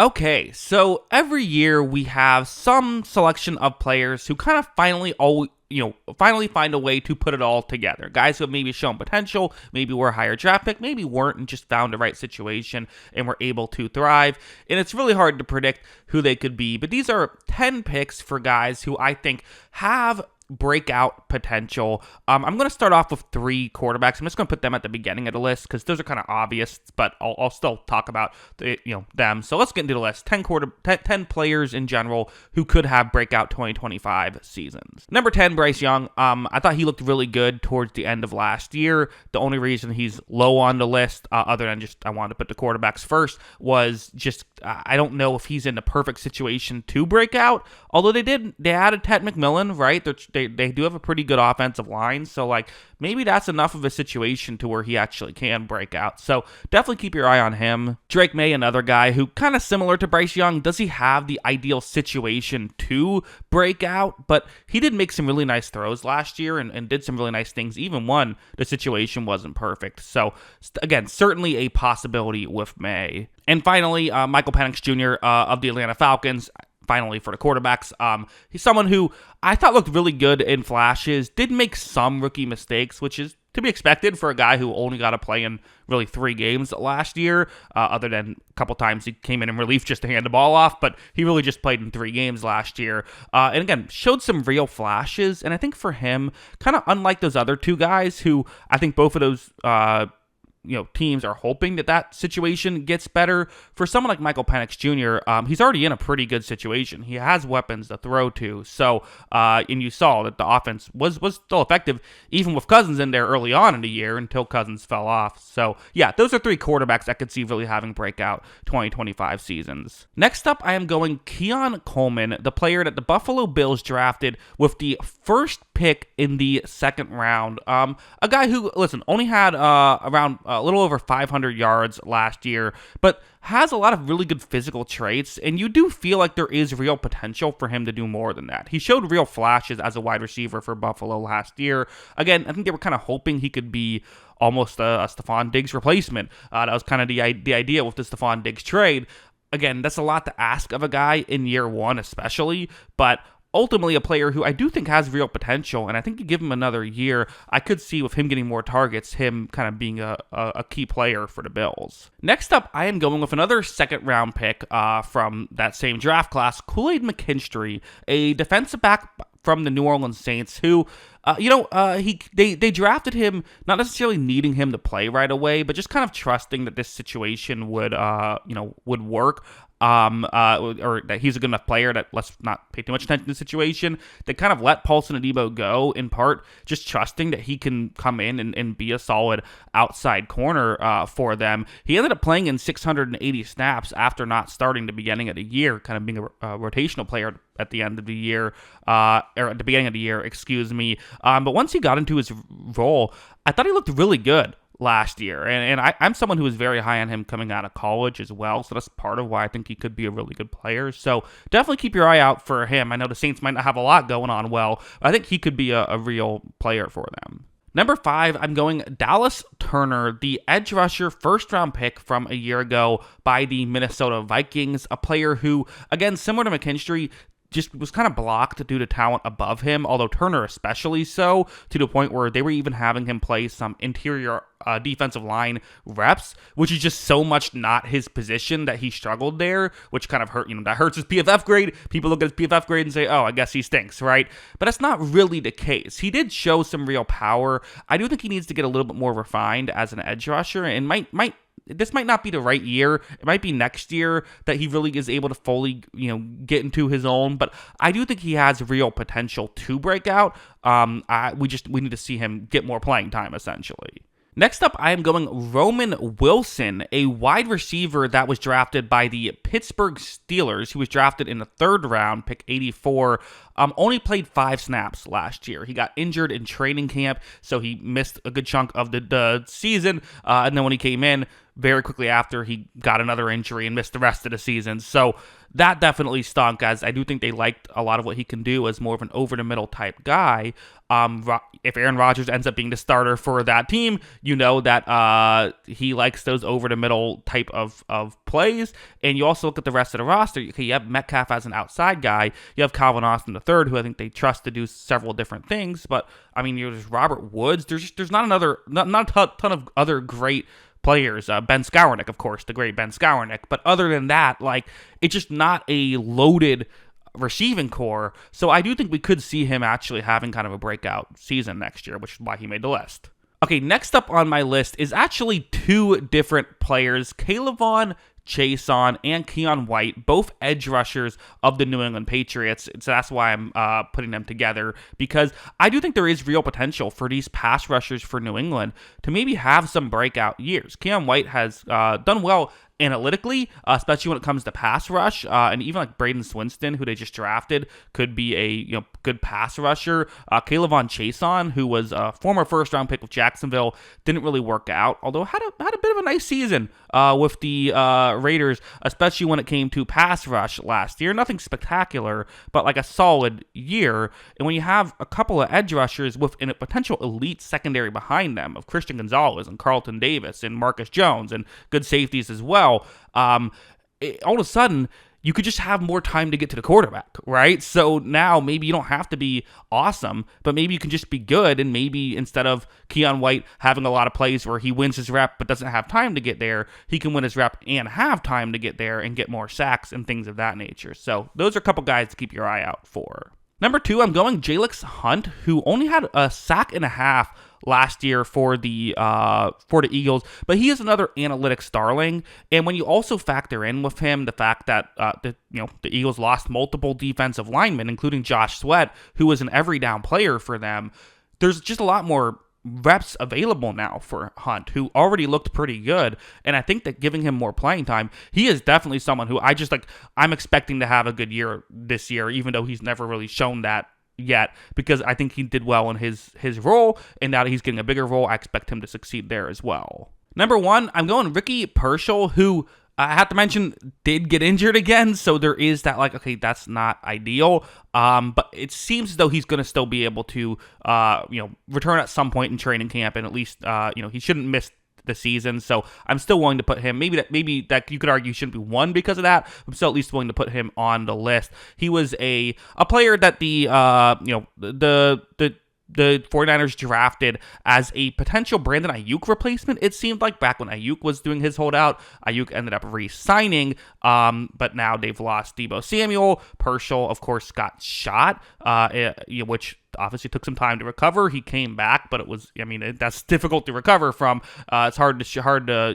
Okay, so every year we have some selection of players who kind of finally find a way to put it all together. Guys who have maybe shown potential, maybe were a higher draft pick, maybe weren't and just found the right situation and were able to thrive. And it's really hard to predict who they could be, but these are 10 picks for guys who I think have breakout potential. I'm going to start off with 3 quarterbacks. I'm just going to put them at the beginning of the list because those are kind of obvious, but I'll still talk about them. So let's get into the list. 10 players in general who could have breakout 2025 seasons. Number 10, Bryce Young. I thought he looked really good towards the end of last year. The only reason he's low on the list, other than just I wanted to put the quarterbacks first, was just I don't know if he's in the perfect situation to break out. Although they added Ted McMillan, right? They do have a pretty good offensive line, so like maybe that's enough of a situation to where he actually can break out. So definitely keep your eye on him. Drake May, another guy who kind of similar to Bryce Young. Does he have the ideal situation to break out? But he did make some really nice throws last year and did some really nice things, even when the situation wasn't perfect. So again, certainly a possibility with May. And finally, Michael Penix Jr. Of the Atlanta Falcons. Finally, for the quarterbacks, he's someone who I thought looked really good in flashes, did make some rookie mistakes, which is to be expected for a guy who only got to play in really 3 games last year, other than a couple times he came in relief just to hand the ball off, but he really just played in 3 games last year. And again, showed some real flashes, and I think for him, kind of unlike those other 2 guys who I think both of those teams are hoping that situation gets better. For someone like Michael Penix Jr., he's already in a pretty good situation. He has weapons to throw to. So, and you saw that the offense was still effective, even with Cousins in there early on in the year until Cousins fell off. So, yeah, those are 3 quarterbacks I could see really having breakout 2025 seasons. Next up, I am going Keon Coleman, the player that the Buffalo Bills drafted with the first pick in the 2nd round. A guy who, listen, only had around a little over 500 yards last year, but has a lot of really good physical traits, and you do feel like there is real potential for him to do more than that. He showed real flashes as a wide receiver for Buffalo last year. Again, I think they were kind of hoping he could be almost a Stephon Diggs replacement. That was kind of the idea with the Stephon Diggs trade. Again, that's a lot to ask of a guy in year 1 especially, but ultimately a player who I do think has real potential, and I think you give him another year, I could see with him getting more targets, him kind of being a key player for the Bills. Next up, I am going with another 2nd round pick from that same draft class, Kool-Aid McKinstry, a defensive back from the New Orleans Saints who they drafted him not necessarily needing him to play right away, but just kind of trusting that this situation would work. Or that he's a good enough player that let's not pay too much attention to the situation. They kind of let Paulson Adebo go, in part just trusting that he can come in and be a solid outside corner for them. He ended up playing in 680 snaps after not starting the beginning of the year, kind of being a rotational player at the end of the year, or at the beginning of the year, excuse me. But once he got into his role, I thought he looked really good last year, and I'm someone who was very high on him coming out of college as well, so that's part of why I think he could be a really good player. So definitely keep your eye out for him. I know the Saints might not have a lot going on well, but I think he could be a real player for them. Number 5, I'm going Dallas Turner, the edge rusher, 1st round pick from a year ago by the Minnesota Vikings, a player who, again, similar to McKinstry, just was kind of blocked due to talent above him, although Turner especially so, to the point where they were even having him play some interior defensive line reps, which is just so much not his position that he struggled there, which kind of hurt, that hurts his PFF grade. People look at his PFF grade and say, oh, I guess he stinks, right? But that's not really the case. He did show some real power. I do think he needs to get a little bit more refined as an edge rusher, and this might not be the right year. It might be next year that he really is able to fully, get into his own. But I do think he has real potential to break out. We need to see him get more playing time, essentially. Next up, I am going Roman Wilson, a wide receiver that was drafted by the Pittsburgh Steelers. He was drafted in the 3rd round, pick 84. Only played 5 snaps last year. He got injured in training camp, so he missed a good chunk of the season. And then when he came in, very quickly after he got another injury and missed the rest of the season. So that definitely stunk, as I do think they liked a lot of what he can do as more of an over-the-middle type guy. If Aaron Rodgers ends up being the starter for that team, you know that he likes those over-the-middle type of plays. And you also look at the rest of the roster. Okay, you have Metcalf as an outside guy. You have Calvin Austin III, who I think they trust to do several different things. But, I mean, there's Robert Woods. There's not a ton of other great players. Ben Skowronek, of course, the great Ben Skowronek. But other than that, like, it's just not a loaded receiving core. So I do think we could see him actually having kind of a breakout season next year, which is why he made the list. Okay, next up on my list is actually two different players, K'Lavon Chaisson and Keion White, both edge rushers of the New England Patriots. So that's why I'm putting them together, because I do think there is real potential for these pass rushers for New England to maybe have some breakout years. Keion White has done well analytically, especially when it comes to pass rush, and even like Braden Swinston, who they just drafted, could be a good pass rusher. K'Lavon Chaisson, who was a former first-round pick with Jacksonville, didn't really work out, although had a bit of a nice season with the Raiders, especially when it came to pass rush last year. Nothing spectacular, but like a solid year. And when you have a couple of edge rushers with a potential elite secondary behind them of Christian Gonzalez and Carlton Davis and Marcus Jones and good safeties as well, all of a sudden, you could just have more time to get to the quarterback, right? So now maybe you don't have to be awesome, but maybe you can just be good, and maybe instead of Keion White having a lot of plays where he wins his rep but doesn't have time to get there, he can win his rep and have time to get there and get more sacks and things of that nature. So those are a couple guys to keep your eye out for. Number 2, I'm going Jalyx Hunt, who only had a sack and a half last year for the Eagles, but he is another analytics darling. And when you also factor in with him the fact that the Eagles lost multiple defensive linemen, including Josh Sweat, who was an every down player for them, there's just a lot more reps available now for Hunt, who already looked pretty good. And I think that giving him more playing time, he is definitely someone who I'm expecting to have a good year this year, even though he's never really shown that yet, because I think he did well in his role, and now that he's getting a bigger role, I expect him to succeed there as well. Number 1, I'm going Ricky Pearsall, who I have to mention did get injured again, so there is that, like, okay, that's not ideal, but it seems as though he's going to still be able to return at some point in training camp, and at least he shouldn't miss the season. So I'm still willing to put him, maybe that you could argue shouldn't be 1 because of that. I'm still at least willing to put him on the list. He was a player that the 49ers drafted as a potential Brandon Ayuk replacement. It seemed like back when Ayuk was doing his holdout, Ayuk ended up re-signing, but now they've lost Deebo Samuel. Pearsall, of course, got shot, which obviously took some time to recover. He came back, but that's difficult to recover from. It's hard to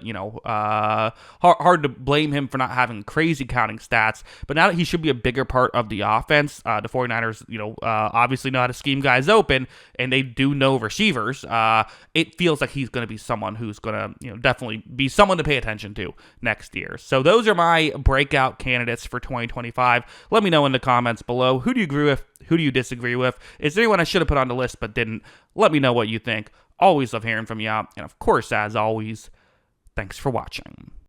blame him for not having crazy counting stats. But now that he should be a bigger part of the offense, the 49ers, obviously know how to scheme guys open, and they do know receivers. It feels like he's going to be someone who's going to, definitely be someone to pay attention to next year. So those are my breakout candidates for 2025. Let me know in the comments below. Who do you agree with? Who do you disagree with? Is there anyone I should have put on the list but didn't? Let me know what you think. Always love hearing from you. And of course, as always, thanks for watching.